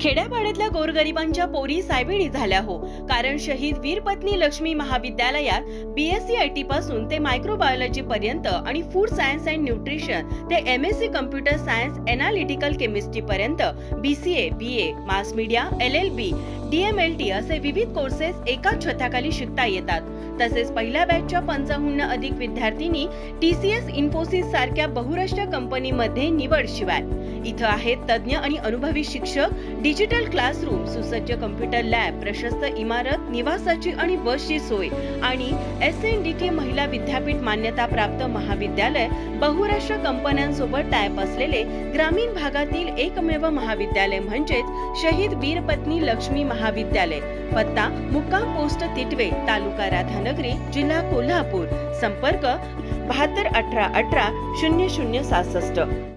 खेड्यापाड्यातल्या गोरगरिबांच्या पोरी सायबेडी झाल्या हो. कारण शहीद वीरपत्नी लक्ष्मी महाविद्यालयात BSc IT पासून ते मायक्रोबायोलॉजी पर्यंत आणि फूड सायन्स अँड न्यूट्रिशन ते MSc computer science analytical chemistry पर्यंत BCA, BA, mass media, LLB, DMLT असे विविध कोर्सेस एकाच छताखाली शिकता येतात. तसेच पहिल्या बॅचच्या 50हून अधिक विद्यार्थ्यांनी TCS, इन्फोसिस सारख्या बहुराष्ट्रीय कंपनीमध्ये निवड. शिवाय इथं आहेत तज्ञ आणि अनुभवी शिक्षक, डिजिटल क्लासरूम, सुसज्ज कम्प्युटर लॅब, प्रशस्त इमारत, निवासाची आणि बसची सोय आणि SNDT महिला विद्यापीठ मान्यता प्राप्त महाविद्यालय. बहुराष्ट्रीय कंपन्यांसोबत टायप असलेले ग्रामीण भागातील एकमेव महाविद्यालय म्हणजेच शहीद वीरपत्नी लक्ष्मी महाविद्यालय. पत्ता मुक्काम पोस्ट तिटवे, तालुका राधानगरी, जिल्हा कोल्हापूर. संपर्क 72 18 18 0066.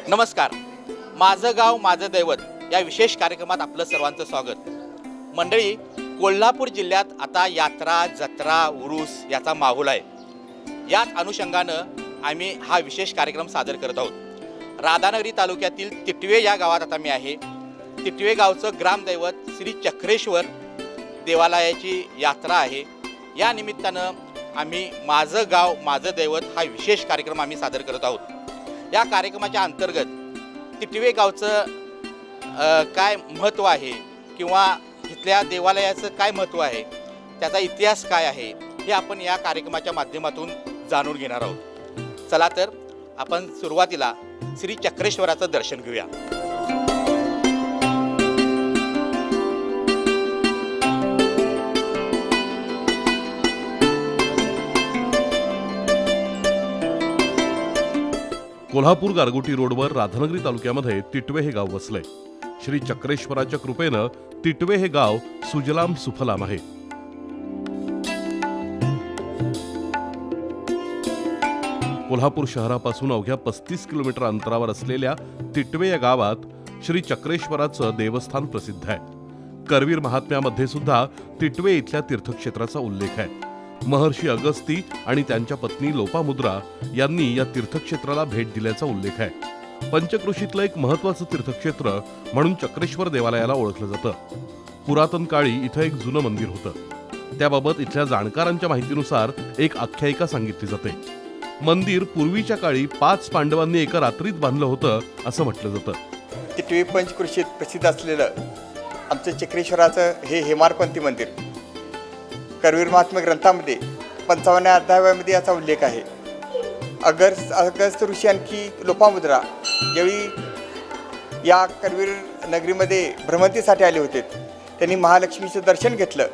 नमस्कार. माझं गाव माझं दैवत या विशेष कार्यक्रमात आपलं सर्वांचं स्वागत. मंडळी, कोल्हापूर जिल्ह्यात आता यात्रा, जत्रा, उरूस याचा माहोल आहे. याच अनुषंगानं आम्ही हा विशेष कार्यक्रम सादर करत आहोत. राधानगरी तालुक्यातील तिटवे या गावात आता मी आहे. तिटवे गावचं ग्रामदैवत श्री चक्रेश्वर देवालयाची यात्रा आहे. या निमित्तानं आम्ही माझं गाव माझं दैवत हा विशेष कार्यक्रम आम्ही सादर करत आहोत. या कार्यक्रमाच्या अंतर्गत तिटवे गावचं काय महत्त्व आहे किंवा इथल्या देवालयाचं काय महत्त्व आहे, त्याचा इतिहास काय आहे, हे आपण या कार्यक्रमाच्या माध्यमातून जाणून घेणार आहोत. चला तर आपण सुरुवातीला श्री चक्रेश्वराचं दर्शन घेऊया. कोल्हापूर गारगोटी रोडवर राधानगरी तालुक्यामध्ये तिटवे हे गाव वसलंय. श्री चक्रेश्वराच्या कृपेनं तिटवे हे गाव सुजलाम सुफलाम आहे. कोल्हापूर शहरापासून अवघ्या 35 किलोमीटर अंतरावर असलेल्या तिटवे या गावात श्री चक्रेश्वराचं देवस्थान प्रसिद्ध आहे. करवीर महात्म्यामध्ये सुद्धा तिटवे इथल्या तीर्थक्षेत्राचा उल्लेख आहे. महर्षी अगस्ती आणि त्यांच्या पत्नी लोपामुद्रा यांनी या तीर्थक्षेत्राला भेट दिल्याचा उल्लेख आहे. पंचक्रोशीतलं एक महत्वाचं तीर्थक्षेत्र म्हणून चक्रेश्वर देवालयाला ओळखलं जातं. पुरातन काळी इथं एक जुनं मंदिर होतं. त्याबाबत इथल्या जाणकारांच्या माहितीनुसार एक आख्यायिका सांगितली जाते. मंदिर पूर्वीच्या काळी 5 पांडवांनी एका रात्रीत बांधलं होतं असं म्हटलं जातं. तिटवे पंचक्रोशीत प्रसिद्ध असलेलं आमचं चक्रेश्वराचं हे हेमाडपंथी मंदिर करवीर महात्म्य ग्रंथामध्ये 55व्या अध्यायामध्ये याचा उल्लेख आहे. अगस्त ऋषी आणखी लोपामुद्रा ज्यावेळी या करवीर नगरीमध्ये भ्रमंतीसाठी आले होते, त्यांनी महालक्ष्मीचं दर्शन घेतलं,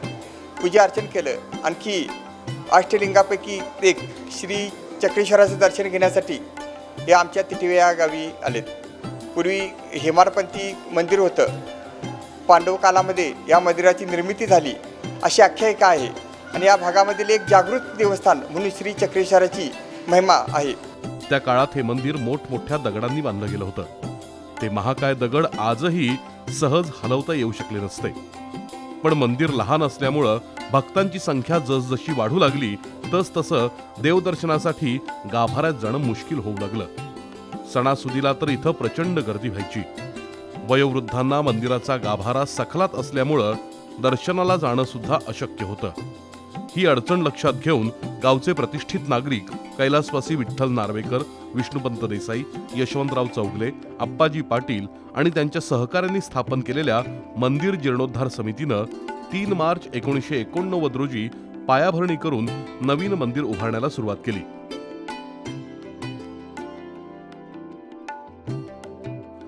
पूजा अर्चन केलं. आणखी अष्टलिंगापैकी एक श्री चक्रेश्वराचं दर्शन घेण्यासाठी हे आमच्या तिटवे या गावी आलेत. पूर्वी हेमाडपंथी मंदिर होतं. पांडव कालामध्ये या मंदिराची निर्मिती झाली अशी आख्यायिका आहे आणि या भागामधील एक जागृत देवस्थान म्हणून श्री चक्रेश्वराची महिमा आहे. त्या काळात हे मंदिर मोठमोठ्या दगडांनी बांधलं गेलं होतं. ते महाकाय दगड आजही सहज हलवता येऊ शकले नसते. पण मंदिर लहान असल्यामुळं भक्तांची संख्या जसजशी वाढू लागली तसतसं देवदर्शनासाठी गाभाऱ्यात जाणं मुश्किल होऊ लागलं. सणासुदीला तर इथं प्रचंड गर्दी व्हायची. वयोवृद्धांना मंदिराचा गाभारा सखलात असल्यामुळं दर्शनाला जाणं सुद्धा अशक्य होतं. ही अडचण लक्षात घेऊन गावचे प्रतिष्ठित नागरिक कैलासवासी विठ्ठल नार्वेकर, विष्णुपंत देसाई, यशवंतराव चौगले, आप्पाजी पाटील आणि त्यांच्या सहकाऱ्यांनी स्थापन केलेल्या मंदिर जीर्णोद्धार समितीनं 3 मार्च 1989 रोजी पायाभरणी करून नवीन मंदिर उभारण्याला सुरुवात केली.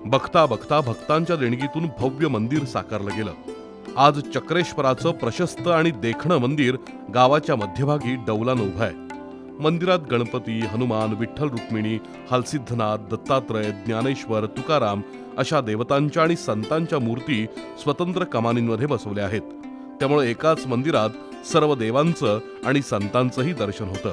बघता बघता भक्तांच्या देणगीतून भव्य मंदिर साकारलं गेलं. आज चक्रेश्वराचं प्रशस्त आणि देखणं मंदिर गावाच्या मध्यभागी डौलानं उभं आहे. मंदिरात गणपती, हनुमान, विठ्ठल रुक्मिणी, हलसिद्धनाथ, दत्तात्रय, ज्ञानेश्वर, तुकाराम अशा देवतांच्या आणि संतांच्या मूर्ती स्वतंत्र कमानींमध्ये बसवल्या आहेत. त्यामुळे एकाच मंदिरात सर्व देवांचं आणि संतांचंही दर्शन होतं.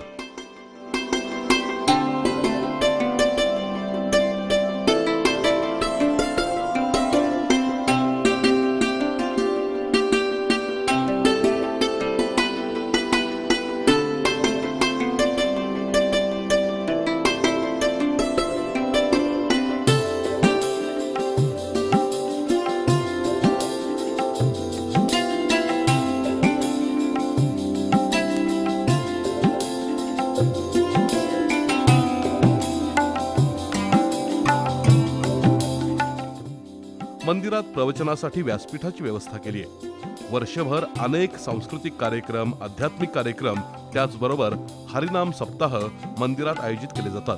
मंदिरात प्रवचनासाठी व्यासपीठाची व्यवस्था केली आहे. वर्षभर अनेक सांस्कृतिक कार्यक्रम, आध्यात्मिक कार्यक्रम, त्याचबरोबर हरिनाम सप्ताह मंदिरात आयोजित केले जातात.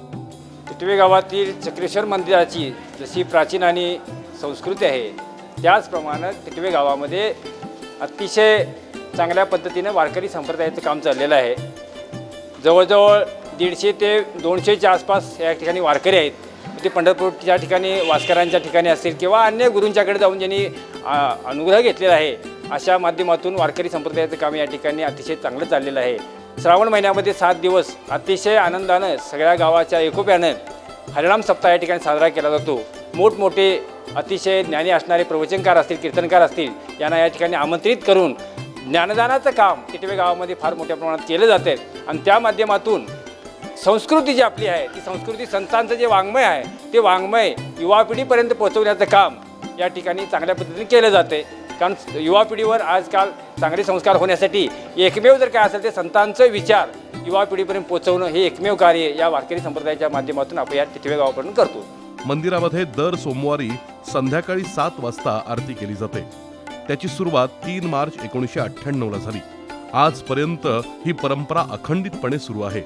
टिटवे गावातील चक्रेश्वर मंदिराची जशी प्राचीन आणि संस्कृती आहे त्याचप्रमाणे टिटवे गावामध्ये अतिशय चांगल्या पद्धतीने वारकरी संप्रदायाचं काम चाललेलं आहे. जवळजवळ 150 ते 200च्या आसपास या ठिकाणी वारकरी आहेत. ते पंढरपूरच्या ठिकाणी वास्करांच्या ठिकाणी असतील किंवा अन्य गुरूंच्याकडे जाऊन ज्यांनी अनुग्रह घेतलेला आहे अशा माध्यमातून वारकरी संप्रदायाचं काम या ठिकाणी अतिशय चांगलं चाललेलं आहे. श्रावण महिन्यामध्ये 7 दिवस अतिशय आनंदानं सगळ्या गावाच्या एकोप्यानं हरिनाम सप्ताह या ठिकाणी साजरा केला जातो. मोठमोठे अतिशय ज्ञानी असणारे प्रवचनकार असतील, कीर्तनकार असतील यांना या ठिकाणी आमंत्रित करून ज्ञानदानाचं काम टिटवे गावामध्ये फार मोठ्या प्रमाणात केलं जातं आणि त्या माध्यमातून संस्कृती जी आपली आहे ती संस्कृती, संतांचं जे वाङ्मय आहे ते वाङ्मय युवा पिढीपर्यंत पोहोचवण्याचं काम या ठिकाणी चांगल्या पद्धतीने केलं जाते. कारण युवा पिढीवर आजकाल चांगले संस्कार होण्यासाठी एकमेव जर काय असेल ते संतांचे विचार युवा पिढीपर्यंत पोहोचवणं हे एकमेव कार्य या वारकरी संप्रदायाच्या माध्यमातून आपण या टिटवे गावापर्यंत करतो. मंदिरामध्ये दर सोमवारी संध्याकाळी 7 वाजता आरती केली जाते. त्याची सुरुवात 3 मार्च 1998ला झाली. आजपर्यंत ही परंपरा अखंडितपणे सुरू आहे.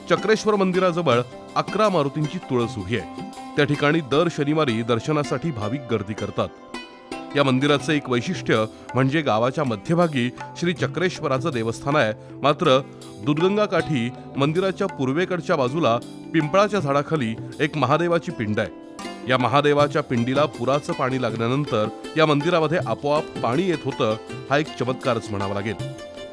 चक्रेश्वर मंदिराजवळ 11 मारुतींची तुळस उभी आहे. त्या ठिकाणी दर शनिवारी दर्शनासाठी भाविक गर्दी करतात. या मंदिराचं एक वैशिष्ट्य म्हणजे गावाच्या मध्यभागी श्री चक्रेश्वराचं देवस्थान आहे. मात्र दुर्गंगा काठी मंदिराच्या पूर्वेकडच्या बाजूला पिंपळाच्या झाडाखाली एक महादेवाची पिंड आहे. या महादेवाच्या पिंडीला पुराचं पाणी लागल्यानंतर या मंदिरामध्ये आपोआप पाणी येत होतं. हा एक चमत्कारच म्हणावा लागेल.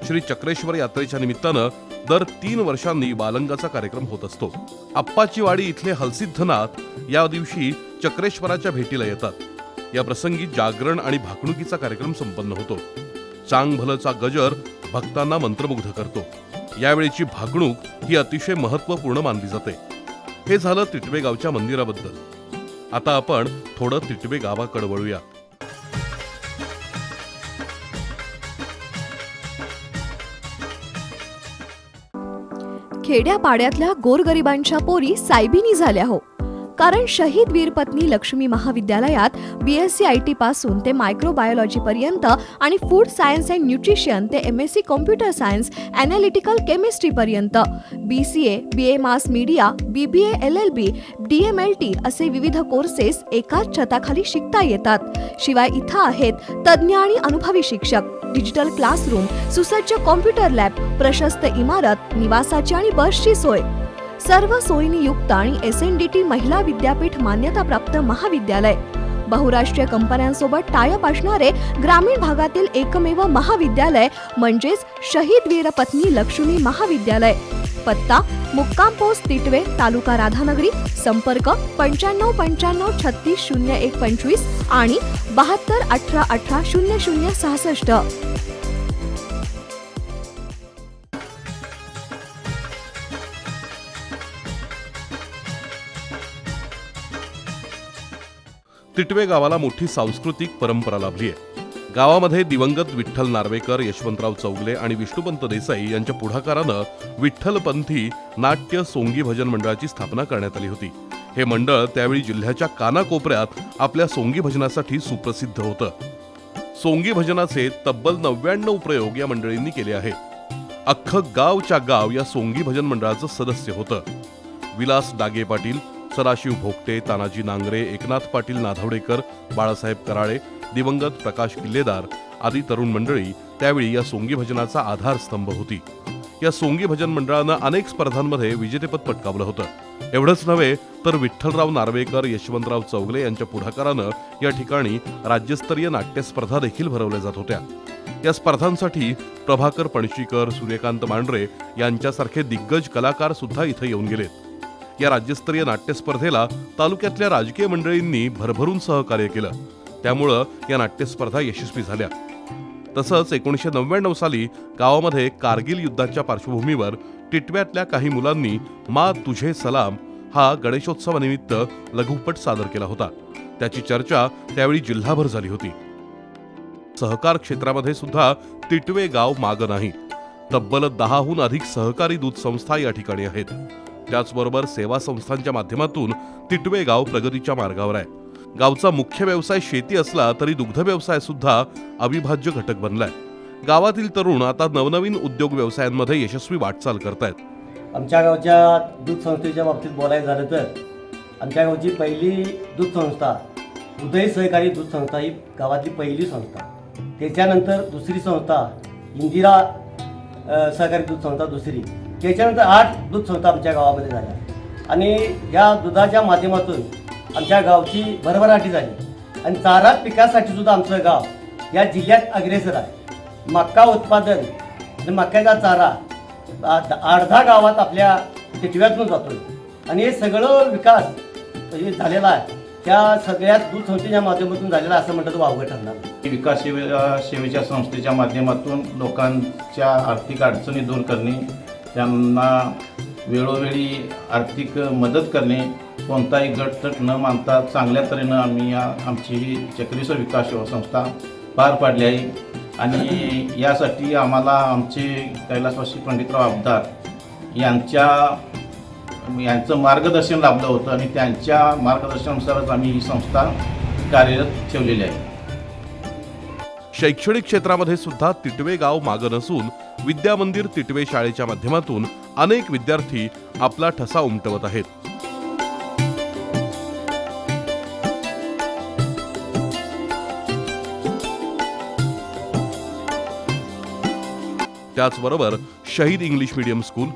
श्री चक्रेश्वर यात्रेच्या निमित्तानं दर 3 वर्षांनी बालंगाचा कार्यक्रम होत असतो. आप्पाची वाडी इथले हलसिद्धनाथ या दिवशी चक्रेश्वराच्या भेटीला येतात. या प्रसंगी जागरण आणि भाकणुकीचा कार्यक्रम संपन्न होतो. चांग भलचा गजर भक्तांना मंत्रमुग्ध करतो. यावेळीची भाकणूक ही अतिशय महत्त्वपूर्ण मानली जाते. हे झालं टिटवे गावच्या मंदिराबद्दल. आता आपण थोडं टिटवे गावाकडे वळूया. खेड्यापाड्यातल्या गोरगरिबांच्या पोरी सायबिनी झाल्या हो. कारण शहीद वीरपत्नी लक्ष्मी महाविद्यालयात BSc IT पासून ते मायक्रोबायोलॉजी पर्यंत आणि फूड सायन्स अँड न्यूट्रिशन ते MSc computer science, analytical chemistry पर्यंत, BCA, BA mass media, BBA LLB, DMLT असे विविध कोर्सेस एकाच छताखाली शिकता येतात. शिवाय इथं आहेत तज्ज्ञ आणि अनुभवी शिक्षक, डिजिटल क्लासरूम, सुसज्ज कॉम्प्युटर लॅब, प्रशस्त इमारत, निवासाची आणि बसची सोय. सर्व सोयींनी युक्त आणि SNDT महिला विद्यापीठ मान्यताप्राप्त महाविद्यालय. बहुराष्ट्रीय कंपन्यांसोबत टायअप असणारे ग्रामीण भागातील एकमेव महाविद्यालय म्हणजेच शहीद वीरपत्नी लक्ष्मी महाविद्यालय. पत्ता मुक्काम पोस्ट तिटवे, तालुका राधानगरी. संपर्क 95 95 36 01 25 आणि 72 18 18 00 66. टिटवे गावाला मोठी सांस्कृतिक परंपरा लाभली आहे. गावामध्ये दिवंगत विठ्ठल नार्वेकर, यशवंतराव चौगले आणि विष्णुपंत देसाई यांच्या पुढाकारानं विठ्ठलपंथी नाट्य सोंगी भजन मंडळाची स्थापना करण्यात आली होती. हे मंडळ त्यावेळी जिल्ह्याच्या कानाकोपऱ्यात आपल्या सोंगी भजनासाठी सुप्रसिद्ध होतं. सोंगी भजनाचे तब्बल 99 प्रयोग या मंडळींनी केले आहेत. अख्खं गावच्या गाव या सोंगी भजन मंडळाचं सदस्य होतं. विलास डागे पाटील, सदाशिव भोगटे, तानाजी नांगरे, एकनाथ पाटील नाधावडेकर, बाळासाहेब कराळे, दिवंगत प्रकाश किल्लेदार आदी तरुण मंडळी त्यावेळी या सोंगी भजनाचा आधारस्तंभ होती. या सोंगी भजन मंडळानं अनेक स्पर्धांमध्ये विजेतेपद पटकावलं होतं. एवढंच नव्हे तर विठ्ठलराव नार्वेकर, यशवंतराव चौगले यांच्या पुढाकारानं या ठिकाणी राज्यस्तरीय नाट्य स्पर्धा देखील भरवल्या जात होत्या. या स्पर्धांसाठी प्रभाकर पणशीकर, सूर्यकांत मांढरे यांच्यासारखे दिग्गज कलाकार सुद्धा इथं येऊन गेलेत. या राज्यस्तरीय नाट्य स्पर्धेला तालुक्यातल्या राजकीय मंडळींनी भरभरून सहकार्य केलं. त्यामुळं या नाट्यस्पर्धा यशस्वी झाल्या. तसंच 1999 साली गावामध्ये कारगिल युद्धाच्या पार्श्वभूमीवर टिटव्यातल्या काही मुलांनी मा तुझे सलाम हा गणेशोत्सवानिमित्त लघुपट सादर केला होता. त्याची चर्चा त्यावेळी जिल्हाभर झाली होती. सहकार क्षेत्रामध्ये सुद्धा टिटवे गाव मागं नाही. तब्बल 10हून अधिक सहकारी दूध संस्था या ठिकाणी आहेत. त्याचबरोबर सेवा संस्थांच्या माध्यमातून टिटवे गाव प्रगतीच्या मार्गावर आहे. गावचा मुख्य व्यवसाय शेती असला तरी दुग्ध व्यवसाय सुद्धा अविभाज्य घटक बनलाय. गावातील तरुण आता नवनवीन उद्योग व्यवसायांमध्ये यशस्वी वाटचाल करतायत. आमच्या गावच्या दूध संस्थेच्या बाबतीत बोलायचं झालं तर आमच्या गावची पहिली दूध संस्था उदय सहकारी दूध संस्था ही गावातली पहिली संस्था. त्याच्यानंतर दुसरी संस्था इंदिरा सहकारी दूध संस्था दुसरी. त्याच्यानंतर 8 दूध संस्था आमच्या गावामध्ये झाल्या आणि या दुधाच्या माध्यमातून आमच्या गावची भरभराटी झाली आणि चारा पिकासाठी सुद्धा आमचं गाव या जिल्ह्यात अग्रेसर आहे. मका उत्पादन आणि मक्याचा चारा 8-10 गावात आपल्या टिटव्यातून जातो आणि हे सगळं विकास झालेला आहे त्या सगळ्या दूध संस्थेच्या माध्यमातून झालेला असं म्हटलं तर वावगं ठरणार. विकास सेवेच्या संस्थेच्या माध्यमातून लोकांच्या आर्थिक अडचणी दूर करणे, त्यांना वेळोवेळी आर्थिक मदत करणे, कोणताही गटतट न मानता चांगल्या तऱ्हेनं आम्ही आमची ही चक्रेश्वर विकास सेवा संस्था पार पाडली आहे. आणि यासाठी आम्हाला आमचे कैलासवासी पंडितराव आबदार यांचं मार्गदर्शन लाभलं होतं आणि त्यांच्या मार्गदर्शनानुसारच आम्ही ही संस्था कार्यरत ठेवलेली आहे. शैक्षणिक क्षेत्रामध्ये सुद्धा टिटवे गाव मागं नसून विद्या मंदिर टिटवे शाळेच्या माध्यमातून अनेक विद्यार्थी आपला ठसा उमटवत आहेत. त्याचबरोबर शहीद इंग्लिश मीडियम स्कूल,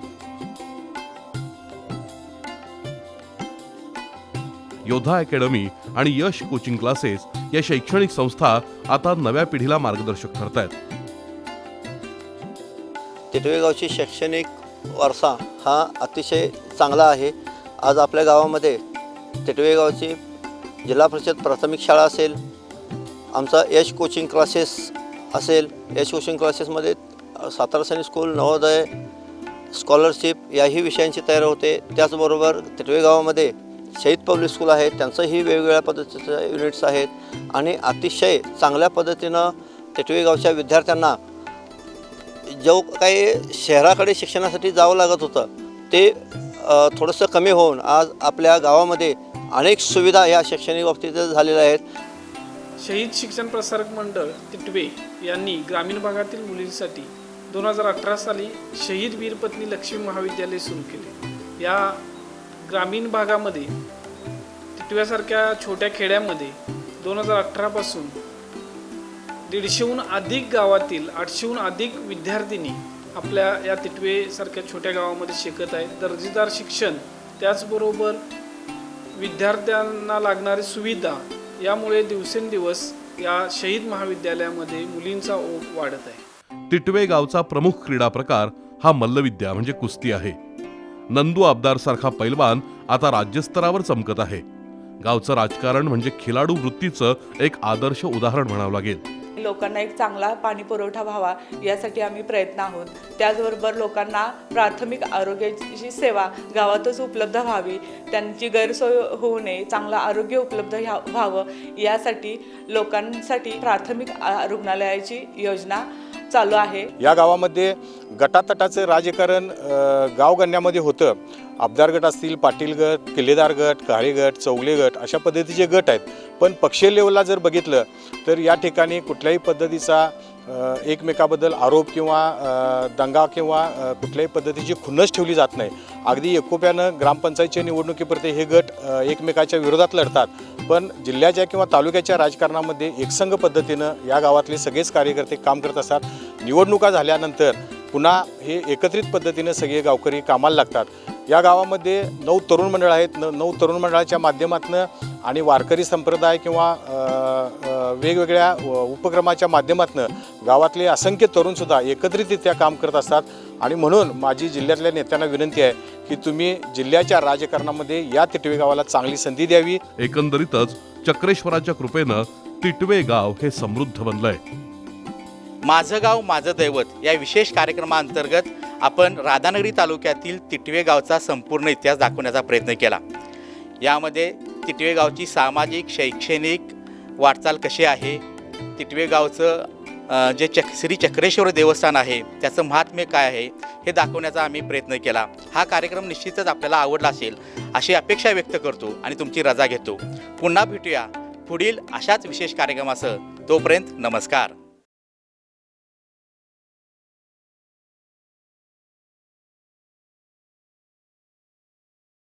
योद्धा अकॅडमी आणि यश कोचिंग क्लासेस या शैक्षणिक संस्था आता नव्या पिढीला मार्गदर्शक ठरतायत. टिटवे गावची शैक्षणिक वारसा हा अतिशय चांगला आहे. आज आपल्या गावामध्ये टिटवे गावची जिल्हा परिषद प्राथमिक शाळा असेल, आमचा यश कोचिंग क्लासेस असेल, यश कोचिंग क्लासेसमध्ये सातारा सैनिक स्कूल, नवोदय, स्कॉलरशिप याही विषयांची तयारी होते. त्याचबरोबर टिटवे गावामध्ये शहीद पब्लिक स्कूल आहे, त्यांचंही वेगवेगळ्या पद्धतीचे युनिट्स आहेत आणि अतिशय चांगल्या पद्धतीनं टिटवे गावच्या विद्यार्थ्यांना जो काही शहराकडे शिक्षणासाठी जावं लागत होतं ते थोडंसं कमी होऊन आज आपल्या गावामध्ये अनेक सुविधा या शैक्षणिक बाबतीत झालेल्या आहेत. शहीद शिक्षण प्रसारक मंडळ टिटवे यांनी ग्रामीण भागातील मुलींसाठी 2018 साली शहीद वीरपत्नी लक्ष्मी महाविद्यालय सुरू केले. या ग्रामीण भागामध्ये टिटव्यासारख्या छोट्या खेड्यामध्ये 2018 पासून 150हून अधिक गावातील 800हून अधिक विद्यार्थिनी आपल्या या टिटवेसारख्या छोट्या गावामध्ये शिकत आहेत. दर्जेदार शिक्षण त्याचबरोबर विद्यार्थ्यांना लागणारी सुविधा यामुळे दिवसेंदिवस या शहीद महाविद्यालयामध्ये मुलींचा ओघ वाढत आहे. टिटवे गावचा प्रमुख क्रीडा प्रकार हा मल्लविद्या म्हणजे कुस्ती आहे. नंदू आबदार सारखा पैलवान आता राज्यस्तरावर चमकत आहे. गावचं राजकारण म्हणजे खिलाडू वृत्तीचं एक आदर्श उदाहरण म्हणावं लागेल. लोकांना एक चांगला पाणी पुरवठा व्हावा यासाठी आम्ही प्रयत्न आहोत. त्याचबरोबर लोकांना प्राथमिक आरोग्याची सेवा गावातच उपलब्ध व्हावी, त्यांची गैरसोय होऊ नये, चांगलं आरोग्य उपलब्ध व्हावं यासाठी लोकांसाठी प्राथमिक रुग्णालयाची योजना चालू आहे. या गावामध्ये गटातटाचं राजकारण गावगण्यामध्ये होतं. आबदार गट असतील, पाटील गट, किल्लेदार गट, काळे गट, चौगले गट अशा पद्धतीचे गट आहेत. पण पक्षीय लेवलला जर बघितलं तर या ठिकाणी कुठल्याही पद्धतीचा एकमेकाबद्दल आरोप किंवा दंगा किंवा कुठल्याही पद्धतीची खुन्नस ठेवली जात नाही. अगदी एकोप्यानं ग्रामपंचायतच्या निवडणुकीपुरते हे गट एकमेकाच्या विरोधात लढतात. पण जिल्ह्याच्या किंवा तालुक्याच्या राजकारणामध्ये एकसंघ पद्धतीनं या गावातले सगळेच कार्यकर्ते काम करत असतात. निवडणुका झाल्यानंतर पुन्हा हे एकत्रित पद्धतीनं सगळे गावकरी कामाला लागतात. या गावामध्ये 9 तरुण मंडळ आहेत. 9 तरुण मंडळाच्या माध्यमातून आणि वारकरी संप्रदाय किंवा वेगवेगळ्या उपक्रमाच्या माध्यमातून गावातले असंख्य तरुणसुद्धा एकत्रितरित्या काम करत असतात. आणि म्हणून माझी जिल्ह्यातल्या नेत्यांना विनंती आहे की तुम्ही जिल्ह्याच्या राजकारणामध्ये या तिटवे गावाला चांगली संधी द्यावी. एकंदरीतच चक्रेश्वराच्या कृपेनं तिटवे गाव हे समृद्ध बनलंय. माझं गाव माझं दैवत या विशेष कार्यक्रमाअंतर्गत आपण राधानगरी तालुक्यातील तिटवे गावचा संपूर्ण इतिहास दाखवण्याचा प्रयत्न केला. यामध्ये तिटवे गावची सामाजिक शैक्षणिक वाटचाल कशी आहे, तिटवे गावचं जे श्री चक्रेश्वर देवस्थान आहे त्याचं महात्म्य काय आहे हे दाखवण्याचा आम्ही प्रयत्न केला. हा कार्यक्रम निश्चितच आपल्याला आवडला असेल अशी अपेक्षा व्यक्त करतो आणि तुमची रजा घेतो. पुन्हा भेटूया पुढील अशाच विशेष कार्यक्रमासह. तोपर्यंत नमस्कार.